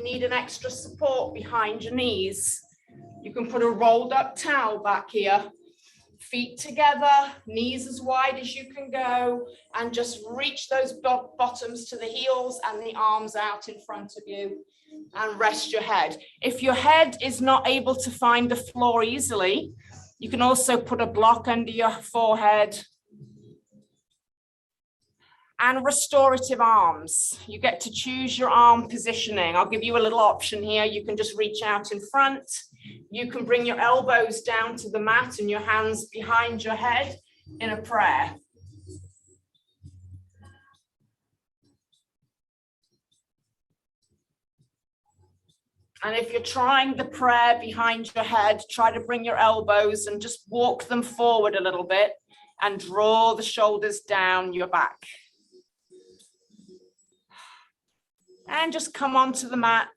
need an extra support behind your knees, you can put a rolled up towel back here, feet together, knees as wide as you can go, and just reach those bottoms to the heels and the arms out in front of you, and rest your head. If your head is not able to find the floor easily, you can also put a block under your forehead. And restorative arms. You get to choose your arm positioning. I'll give you a little option here. You can just reach out in front. You can bring your elbows down to the mat and your hands behind your head in a prayer. And if you're trying the prayer behind your head, try to bring your elbows and just walk them forward a little bit and draw the shoulders down your back. And just come onto the mat.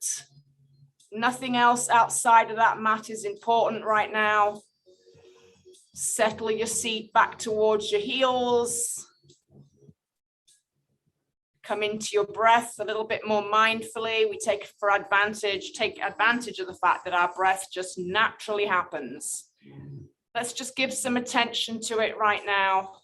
Nothing else outside of that mat is important right now. Settle your seat back towards your heels. Come into your breath a little bit more mindfully. We take advantage of the fact that our breath just naturally happens. Let's just give some attention to it right now.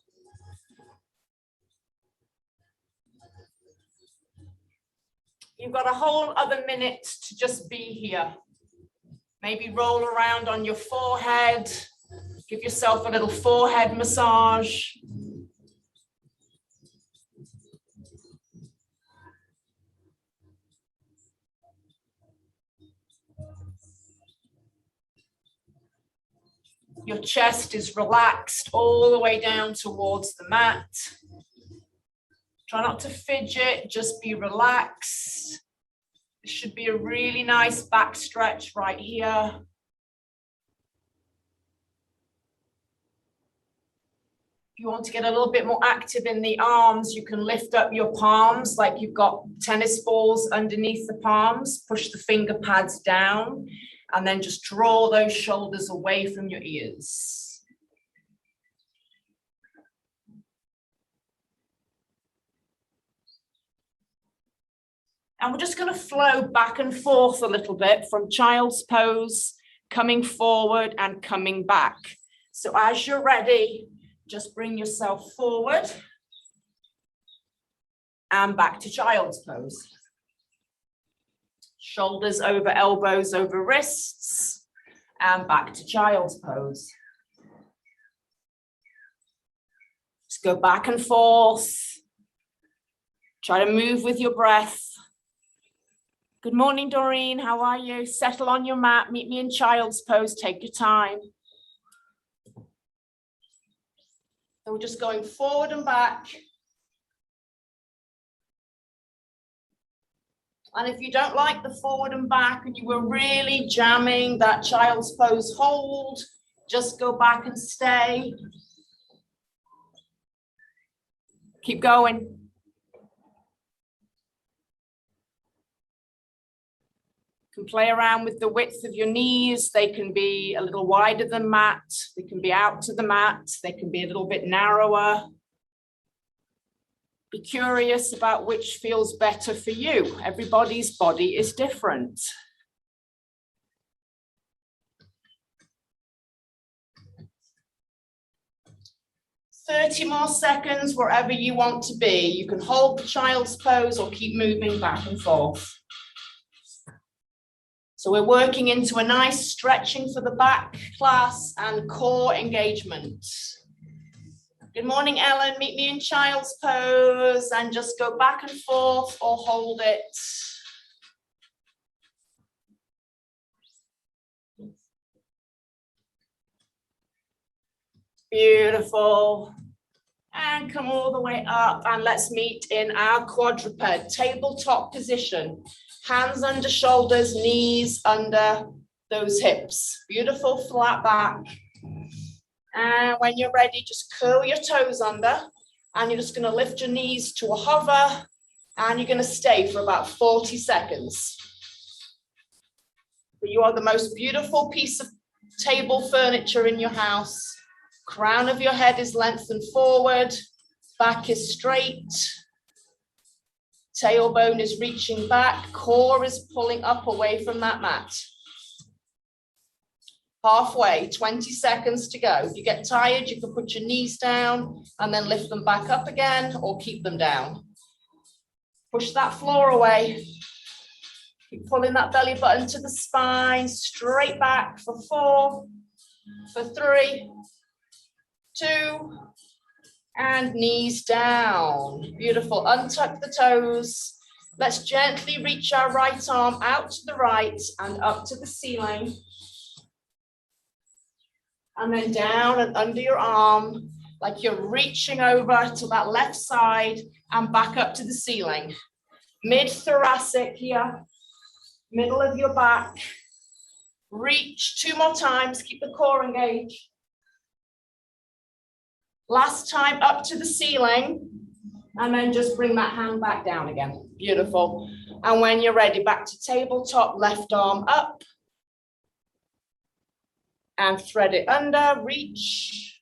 You've got a whole other minute to just be here. Maybe roll around on your forehead. Give yourself a little forehead massage. Your chest is relaxed all the way down towards the mat. Try not to fidget, just be relaxed. This should be a really nice back stretch right here. If you want to get a little bit more active in the arms, you can lift up your palms like you've got tennis balls underneath the palms. Push the finger pads down and then just draw those shoulders away from your ears. And we're just going to flow back and forth a little bit from child's pose, coming forward and coming back. So as you're ready, just bring yourself forward and back to child's pose. Shoulders over elbows over wrists and back to child's pose. Just go back and forth. Try to move with your breath. Good morning, Doreen. How are you? Settle on your mat. Meet me in child's pose. Take your time. So we're just going forward and back. And if you don't like the forward and back and you were really jamming that child's pose hold, just go back and stay. Keep going. You can play around with the width of your knees. They can be a little wider than mat. They can be out to the mat. They can be a little bit narrower. Be curious about which feels better for you. Everybody's body is different. "30 more seconds wherever you want to be. You can hold the child's pose or keep moving back and forth. So we're working into a nice stretching for the back class and core engagement. Good morning, Ellen. Meet me in child's pose and just go back and forth or hold it. Beautiful. And come all the way up and let's meet in our quadruped, tabletop position. Hands under shoulders, knees under those hips. Beautiful flat back. And when you're ready, just curl your toes under and you're just going to lift your knees to a hover and you're going to stay for about 40 seconds. You are the most beautiful piece of table furniture in your house. Crown of your head is lengthened forward, back is straight. Tailbone is reaching back, core is pulling up away from that mat. Halfway, 20 seconds to go. If you get tired, you can put your knees down and then lift them back up again or keep them down. Push that floor away. Keep pulling that belly button to the spine, straight back for 4, for 3, 2, and knees down. Beautiful. Untuck the toes. Let's gently reach our right arm out to the right and up to the ceiling. And then down and under your arm, like you're reaching over to that left side and back up to the ceiling. Mid-thoracic here, middle of your back. Reach 2 more times, keep the core engaged. Last time up to the ceiling, and then just bring that hand back down again. Beautiful. And when you're ready, back to tabletop, left arm up. And thread it under, reach.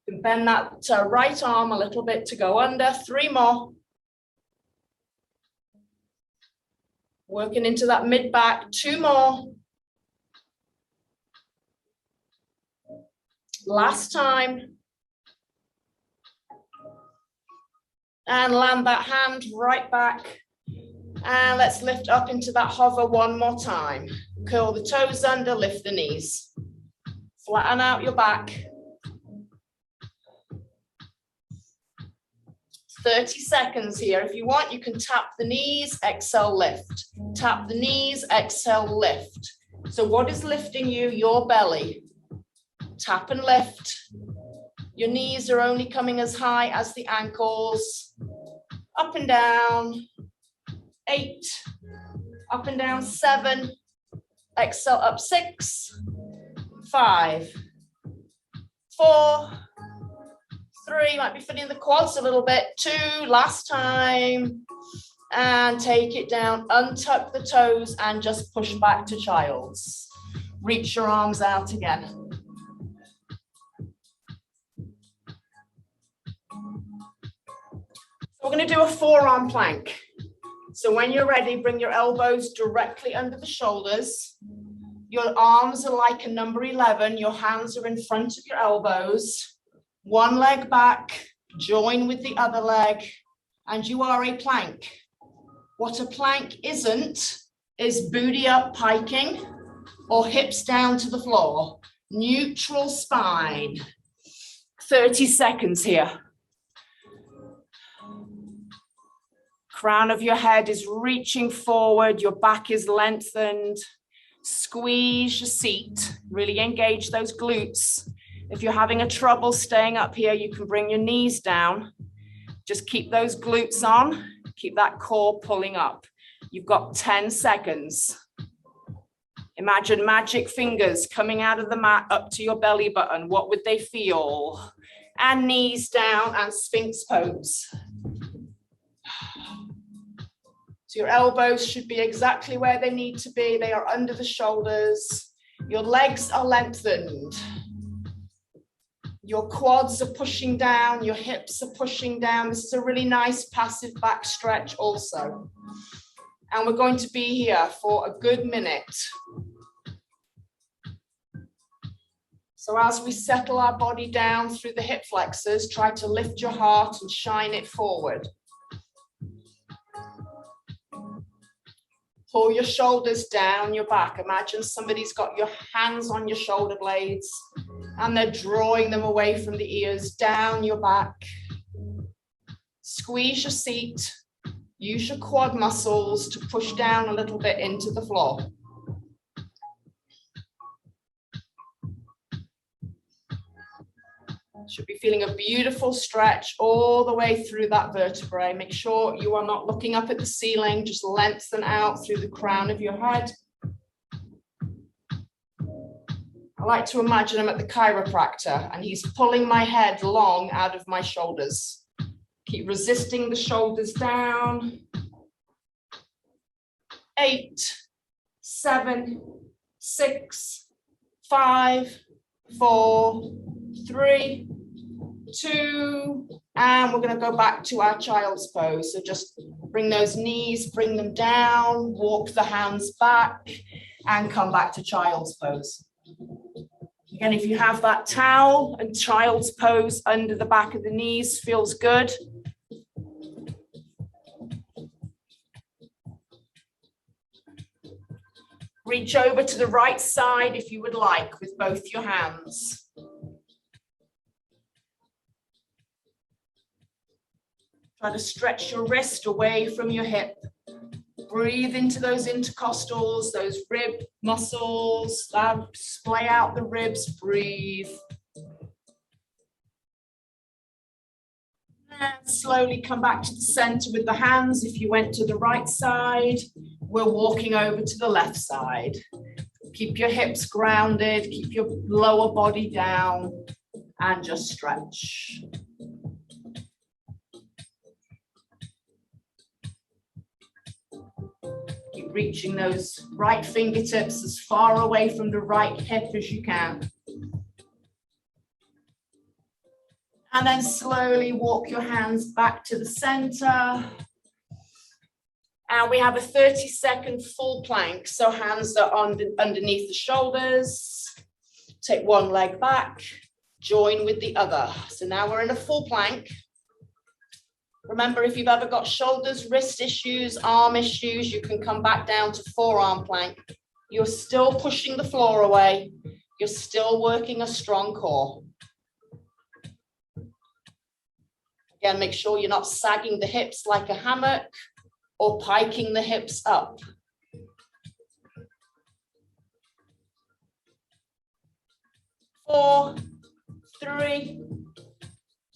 And bend that right arm a little bit to go under. 3 more. Working into that mid back, 2 more. Last time. And land that hand right back. And let's lift up into that hover 1 more time. Curl the toes under, lift the knees. Flatten out your back. 30 seconds here. If you want, you can tap the knees, exhale, lift. Tap the knees, exhale, lift. So what is lifting you? Your belly. Tap and lift. Your knees are only coming as high as the ankles. Up and down. 8. Up and down. 7. Exhale up. 6, 5, 4, 3. Might be feeling the quads a little bit. 2. Last time. And take it down. Untuck the toes and just push back to child's. Reach your arms out again. We're going to do a forearm plank. So when you're ready, bring your elbows directly under the shoulders. Your arms are like a number 11. Your hands are in front of your elbows. One leg back, join with the other leg, and you are a plank. What a plank isn't is booty up piking or hips down to the floor. Neutral spine. 30 seconds here. Crown of your head is reaching forward, your back is lengthened. Squeeze your seat, really engage those glutes. If you're having a trouble staying up here, you can bring your knees down. Just keep those glutes on, keep that core pulling up. You've got 10 seconds. Imagine magic fingers coming out of the mat up to your belly button. What would they feel? And knees down and Sphinx Pose. So your elbows should be exactly where they need to be. They are under the shoulders. Your legs are lengthened. Your quads are pushing down. Your hips are pushing down. This is a really nice passive back stretch also. And we're going to be here for a good minute. So as we settle our body down through the hip flexors, try to lift your heart and shine it forward. Pull your shoulders down your back. Imagine somebody's got your hands on your shoulder blades and they're drawing them away from the ears, down your back. Squeeze your seat. Use your quad muscles to push down a little bit into the floor. Should be feeling a beautiful stretch all the way through that vertebrae. Make sure you are not looking up at the ceiling, just lengthen out through the crown of your head. I like to imagine I'm at the chiropractor and he's pulling my head long out of my shoulders. Keep resisting the shoulders down. 8, 7, 6, 5, 4, 3, 2, and we're going to go back to our child's pose. So just bring those knees, bring them down, walk the hands back, and come back to child's pose. Again, if you have that towel and child's pose under the back of the knees, feels good. Reach over to the right side if you would like with both your hands. Try to stretch your wrist away from your hip. Breathe into those intercostals, those rib muscles. Splay out the ribs, breathe. And slowly come back to the center with the hands. If you went to the right side, we're walking over to the left side. Keep your hips grounded, keep your lower body down, and just stretch. Keep reaching those right fingertips as far away from the right hip as you can. And then slowly walk your hands back to the center. And we have a 30-second full plank. So hands are underneath the shoulders. Take one leg back, join with the other. So now we're in a full plank. Remember, if you've ever got shoulders, wrist issues, arm issues, you can come back down to forearm plank. You're still pushing the floor away. You're still working a strong core. Again, make sure you're not sagging the hips like a hammock or piking the hips up. Four, 3,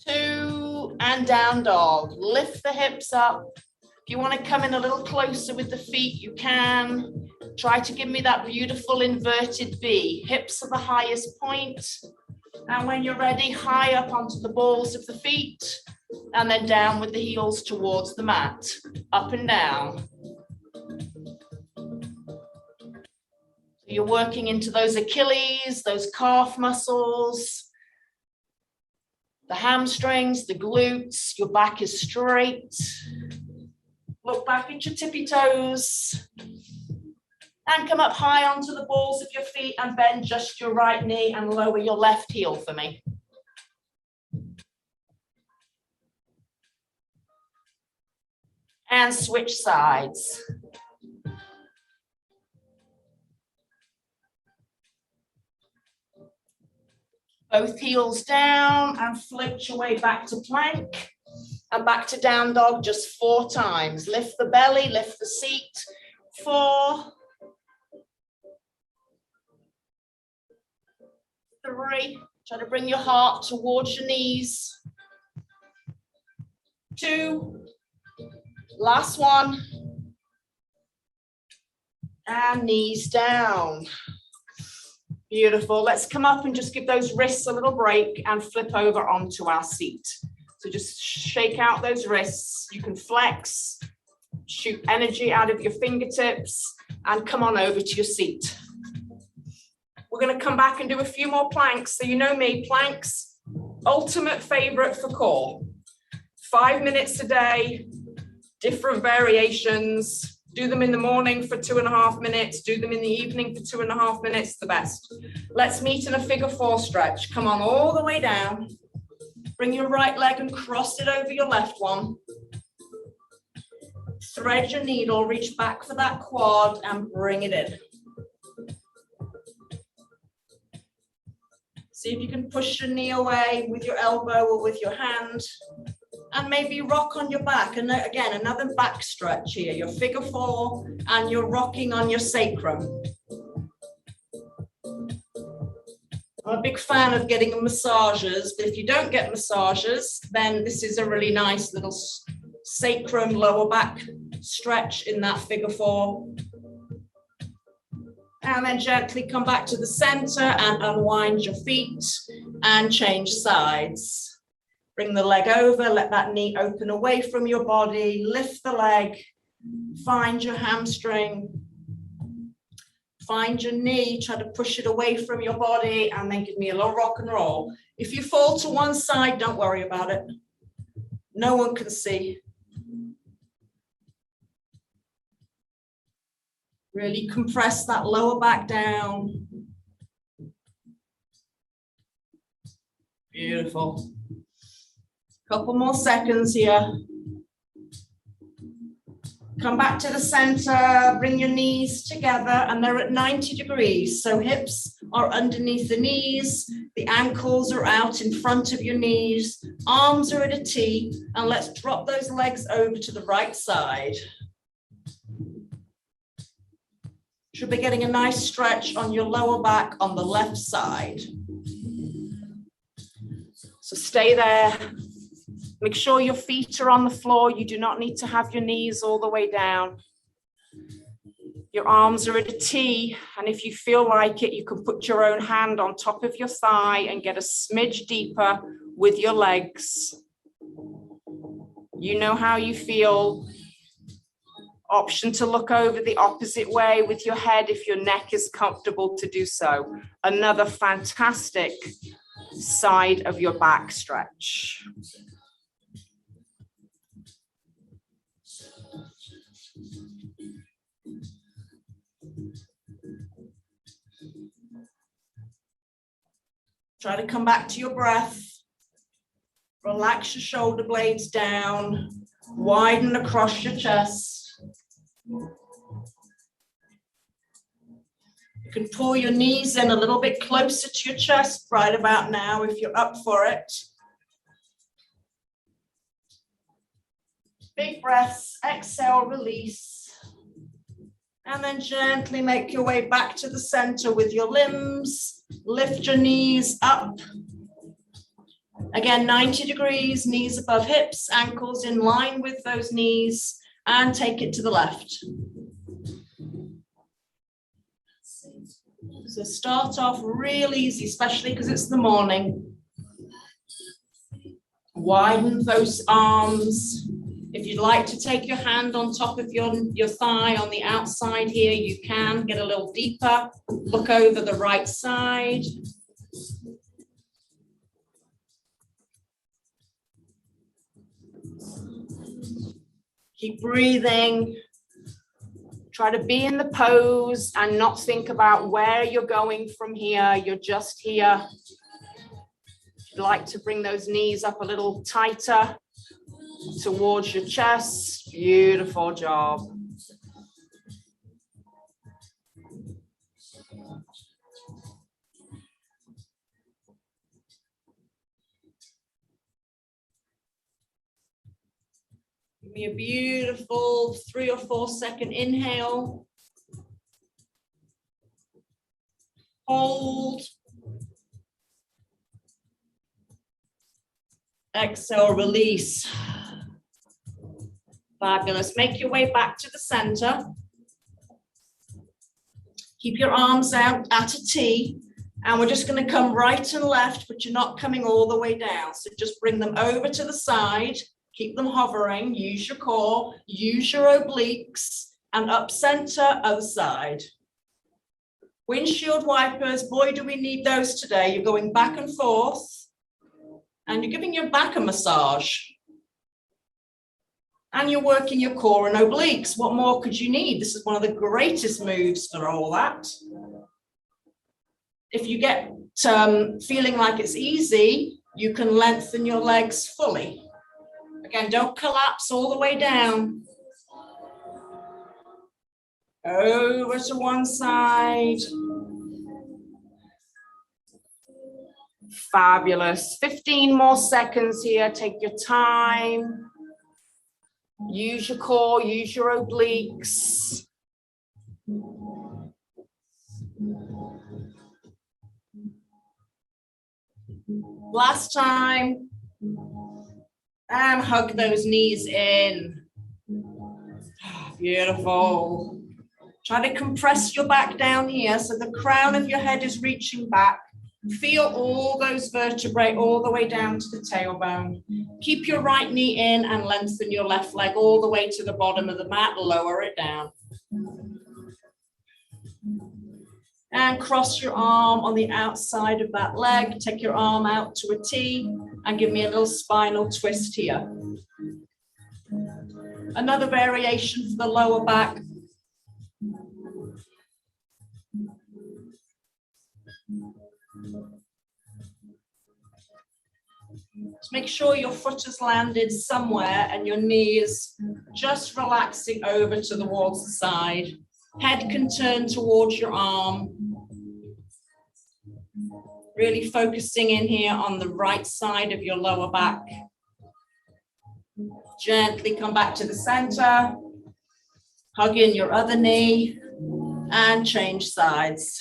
2, and down dog. Lift the hips up. If you want to come in a little closer with the feet, you can. Try to give me that beautiful inverted V. Hips are the highest point. And when you're ready, high up onto the balls of the feet. And then down with the heels towards the mat, up and down. So you're working into those Achilles, those calf muscles, the hamstrings, the glutes, your back is straight. Look back at your tippy toes. And come up high onto the balls of your feet and bend just your right knee and lower your left heel for me. And switch sides. Both heels down and float your way back to plank and back to down dog just 4 times. Lift the belly, lift the seat. 4, 3, try to bring your heart towards your knees. 2, last 1, and knees down. Beautiful. Let's come up and just give those wrists a little break and flip over onto our seat. So just shake out those wrists. You can flex, shoot energy out of your fingertips, and come on over to your seat. We're going to come back and do a few more planks. So you know me, planks, ultimate favorite for core. 5 minutes a day. Different variations. Do them in the morning for 2.5 minutes. Do them in the evening for 2.5 minutes, the best. Let's meet in a figure 4 stretch. Come on all the way down. Bring your right leg and cross it over your left one. Thread your needle, reach back for that quad and bring it in. See if you can push your knee away with your elbow or with your hand. And maybe rock on your back. And again, another back stretch here. Your figure 4 and you're rocking on your sacrum. I'm a big fan of getting massages, but if you don't get massages, then this is a really nice little sacrum lower back stretch in that figure 4. And then gently come back to the center and unwind your feet and change sides. Bring the leg over, let that knee open away from your body, lift the leg, find your hamstring, find your knee, try to push it away from your body, and then give me a little rock and roll. If you fall to one side, don't worry about it. No one can see. Really compress that lower back down. Beautiful. Couple more seconds here. Come back to the center, bring your knees together, and they're at 90 degrees. So hips are underneath the knees, the ankles are out in front of your knees, arms are at a T, and let's drop those legs over to the right side. Should be getting a nice stretch on your lower back on the left side. So stay there. Make sure your feet are on the floor. You do not need to have your knees all the way down. Your arms are at a T, and if you feel like it, you can put your own hand on top of your thigh and get a smidge deeper with your legs. You know how you feel. Option to look over the opposite way with your head if your neck is comfortable to do so. Another fantastic side of your back stretch. Try to come back to your breath. Relax your shoulder blades down. Widen across your chest. You can pull your knees in a little bit closer to your chest right about now if you're up for it. Big breaths, exhale, release. And then gently make your way back to the center with your limbs. Lift your knees up. Again, 90 degrees, knees above hips, ankles in line with those knees, and take it to the left. So start off real easy, especially because it's the morning. Widen those arms. If you'd like to take your hand on top of your thigh on the outside here, you can get a little deeper. Look over the right side. Keep breathing. Try to be in the pose and not think about where you're going from here. You're just here. If you'd like to bring those knees up a little tighter towards your chest, beautiful job. Give me a beautiful 3 or 4 second inhale. Hold. Exhale, release. Fabulous. Make your way back to the center. Keep your arms out at a T. And we're just going to come right and left, but you're not coming all the way down. So just bring them over to the side. Keep them hovering. Use your core. Use your obliques. And up center, other side. Windshield wipers. Boy, do we need those today. You're going back and forth. And you're giving your back a massage. And you're working your core and obliques. What more could you need? This is one of the greatest moves for all that. If you get feeling like it's easy, you can lengthen your legs fully. Again, don't collapse all the way down. Over to one side. Fabulous. 15 more seconds here. Take your time. Use your core, use your obliques. Last time. And hug those knees in. Beautiful. Try to compress your back down here so the crown of your head is reaching back. Feel all those vertebrae all the way down to the tailbone. Keep your right knee in and lengthen your left leg all the way to the bottom of the mat. Lower it down. And cross your arm on the outside of that leg. Take your arm out to a T and give me a little spinal twist here. Another variation for the lower back. Just make sure your foot has landed somewhere and your knee is just relaxing over towards the side. Head can turn towards your arm. Really focusing in here on the right side of your lower back. Gently come back to the center. Hug in your other knee and change sides.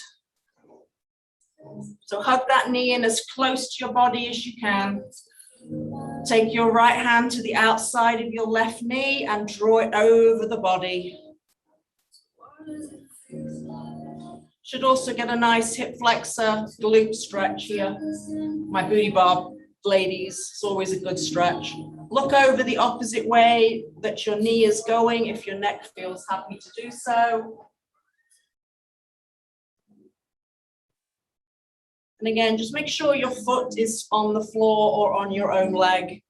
So hug that knee in as close to your body as you can. Take your right hand to the outside of your left knee and draw it over the body. Should also get a nice hip flexor glute stretch here. My booty bar ladies, it's always a good stretch. Look over the opposite way that your knee is going if your neck feels happy to do so. And again, just make sure your foot is on the floor or on your own leg.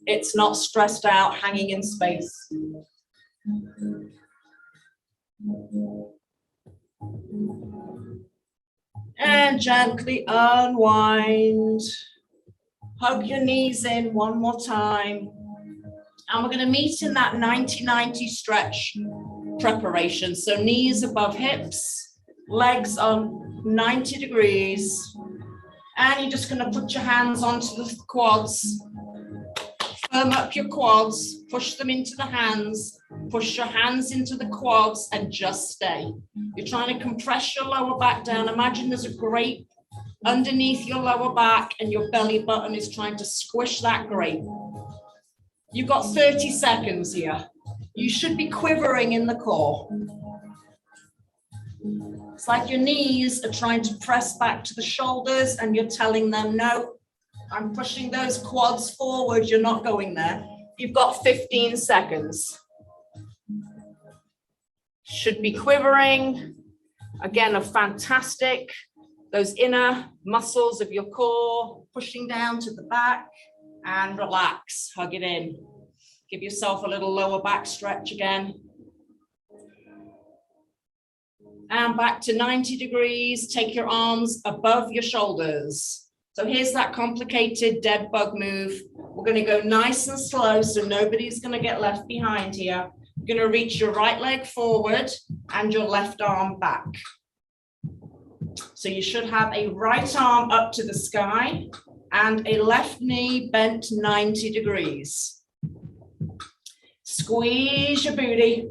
It's not stressed out, hanging in space. And gently unwind. Hug your knees in one more time. And we're going to meet in that 90-90 stretch preparation. So knees above hips, legs on 90 degrees. And you're just going to put your hands onto the quads. Firm up your quads, push them into the hands, push your hands into the quads and just stay. You're trying to compress your lower back down. Imagine there's a grape underneath your lower back and your belly button is trying to squish that grape. You've got 30 seconds here. You should be quivering in the core. It's like your knees are trying to press back to the shoulders and you're telling them, no, I'm pushing those quads forward. You're not going there. You've got 15 seconds. Should be quivering. Again, a fantastic, those inner muscles of your core, pushing down to the back and relax, hug it in. Give yourself a little lower back stretch again. And back to 90 degrees, take your arms above your shoulders. So here's that complicated dead bug move. We're going to go nice and slow so nobody's going to get left behind here. You're going to reach your right leg forward and your left arm back. So you should have a right arm up to the sky and a left knee bent 90 degrees. Squeeze your booty.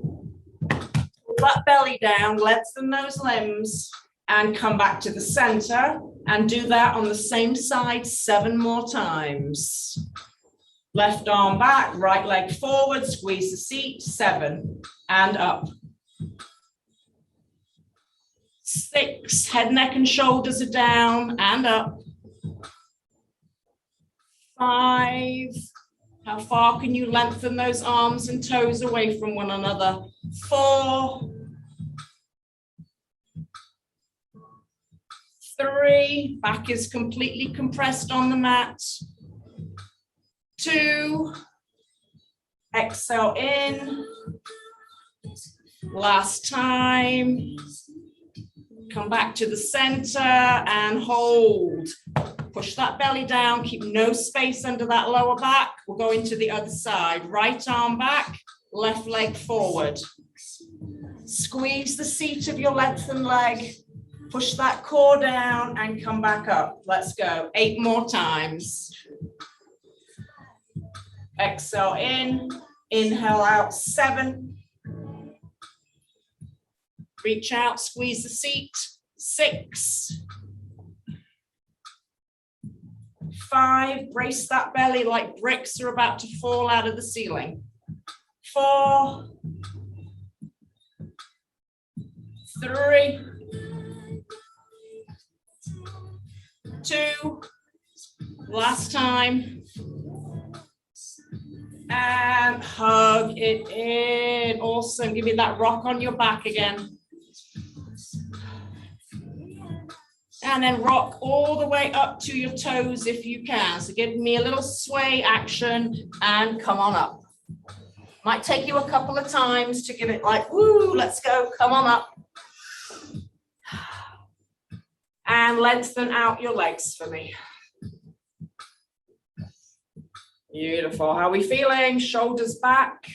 Pull that belly down, lengthen those limbs, and come back to the center. And do that on the same side 7 more times. Left arm back, right leg forward, squeeze the seat, 7, and up. 6, head, neck, and shoulders are down, and up. 5, how far can you lengthen those arms and toes away from one another? 4, 3, back is completely compressed on the mat. 2, exhale in. Last time. Come back to the center and hold. Push that belly down, keep no space under that lower back. We'll go into the other side. Right arm back, left leg forward. Squeeze the seat of your lengthened leg. Push that core down and come back up. Let's go. 8 more times. Exhale in, inhale out, 7. Reach out, squeeze the seat, 6. 5, brace that belly like bricks are about to fall out of the ceiling. 4, 3, 2, last time, and hug it in. Awesome. Give me that rock on your back again. And then rock all the way up to your toes if you can. So give me a little sway action and come on up. Might take you a couple of times to give it like, woo, let's go, come on up. And lengthen out your legs for me. Beautiful. How are we feeling? Shoulders back.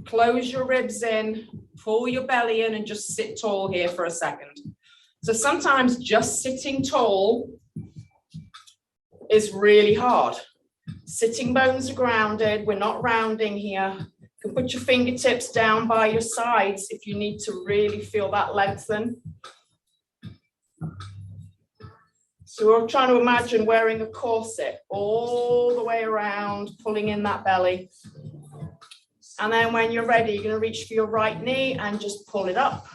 Close your ribs in. Pull your belly in and just sit tall here for a second. So sometimes just sitting tall is really hard. Sitting bones are grounded. We're not rounding here. You can put your fingertips down by your sides if you need to really feel that lengthen. So we're trying to imagine wearing a corset all the way around, pulling in that belly. And then when you're ready, you're going to reach for your right knee and just pull it up.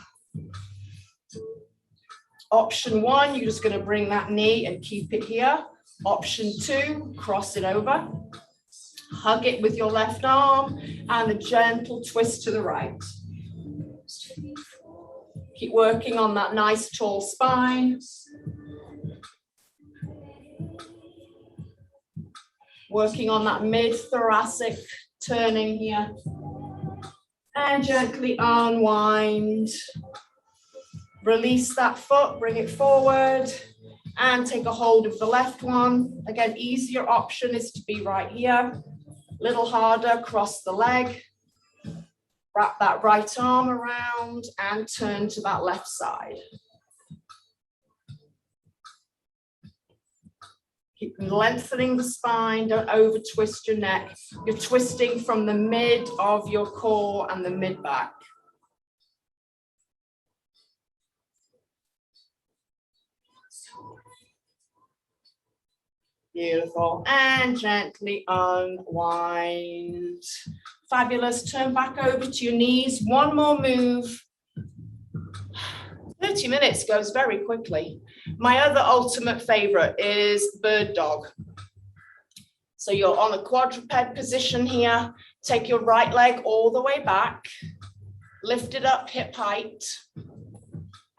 Option 1, you're just going to bring that knee and keep it here. Option 2, cross it over. Hug it with your left arm and a gentle twist to the right. Keep working on that nice tall spine. Working on that mid-thoracic turning here. And gently unwind. Release that foot, bring it forward, and take a hold of the left one. Again, easier option is to be right here. Little harder, cross the leg. Wrap that right arm around and turn to that left side. Keep lengthening the spine, don't over twist your neck. You're twisting from the mid of your core and the mid back. Beautiful, and gently unwind. Fabulous, turn back over to your knees. One more move. 30 minutes goes very quickly. My other ultimate favorite is bird dog. So you're on a quadruped position here. Take your right leg all the way back. Lift it up hip height.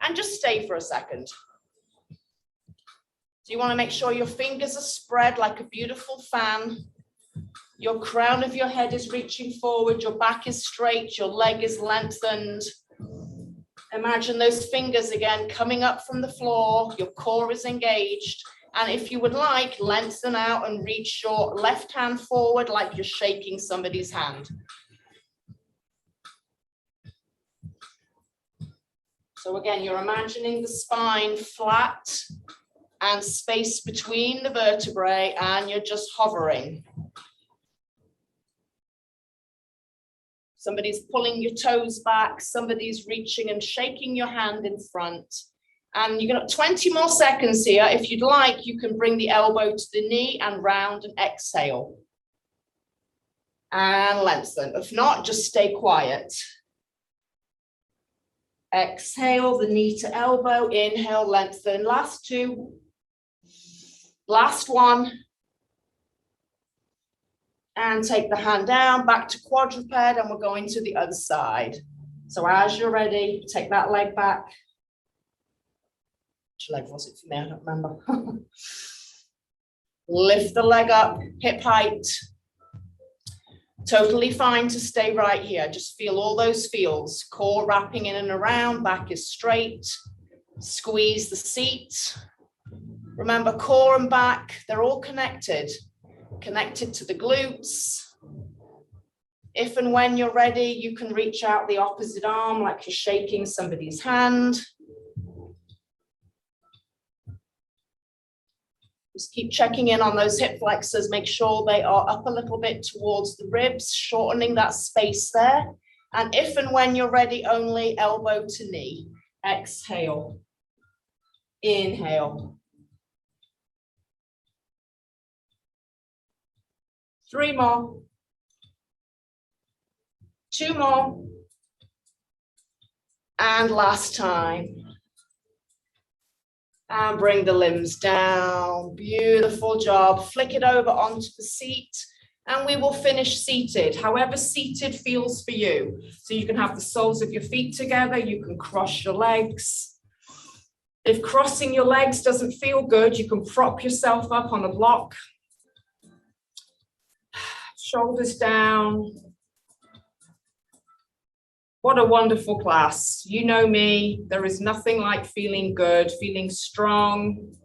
And just stay for a second. So you want to make sure your fingers are spread like a beautiful fan. Your crown of your head is reaching forward. Your back is straight. Your leg is lengthened. Imagine those fingers again coming up from the floor. Your core is engaged. And if you would like, lengthen out and reach your left hand forward like you're shaking somebody's hand. So again, you're imagining the spine flat and space between the vertebrae, and you're just hovering. Somebody's pulling your toes back, somebody's reaching and shaking your hand in front. And you're going to 20 more seconds here. If you'd like, you can bring the elbow to the knee and round and exhale. And lengthen. If not, just stay quiet. Exhale, the knee to elbow, inhale, lengthen. Last two. Last one. And take the hand down, back to quadruped, and we're going to the other side. So as you're ready, take that leg back. Which leg was it for me? I don't remember. Lift the leg up, hip height. Totally fine to stay right here. Just feel all those feels. Core wrapping in and around, back is straight. Squeeze the seat. Remember, core and back, they're all connected. Connected to the glutes. If and when you're ready, you can reach out the opposite arm like you're shaking somebody's hand. Just keep checking in on those hip flexors. Make sure they are up a little bit towards the ribs, shortening that space there. And if and when you're ready, only elbow to knee. Exhale. Inhale. 3 more. 2 more. And last time. And bring the limbs down. Beautiful job. Flick it over onto the seat. And we will finish seated, however seated feels for you. So you can have the soles of your feet together. You can cross your legs. If crossing your legs doesn't feel good, you can prop yourself up on a block. Shoulders down. What a wonderful class. You know me, there is nothing like feeling good, feeling strong.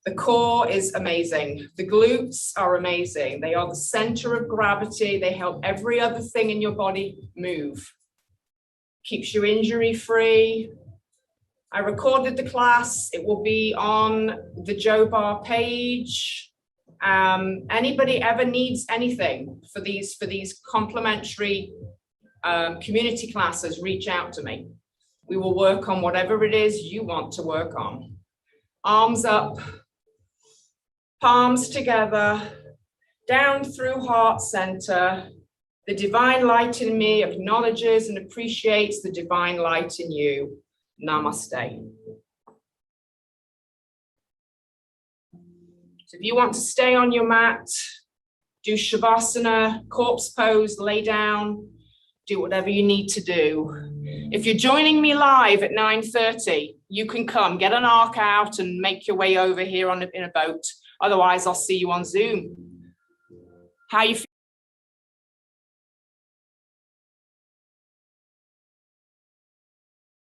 The core is amazing. The glutes are amazing. They are the center of gravity. They help every other thing in your body move. Keeps you injury-free. I recorded the class. It will be on the Joe Bar page. Anybody ever needs anything for these complimentary community classes, reach out to me. We will work on whatever it is you want to work on. Arms up, palms together, down through heart center. The divine light in me acknowledges and appreciates the divine light in you. Namaste. So if you want to stay on your mat, do Shavasana, corpse pose, lay down, do whatever you need to do. If you're joining me live at 9:30, you can come, get an arc out and make your way over here in a boat. Otherwise, I'll see you on Zoom. How you feel?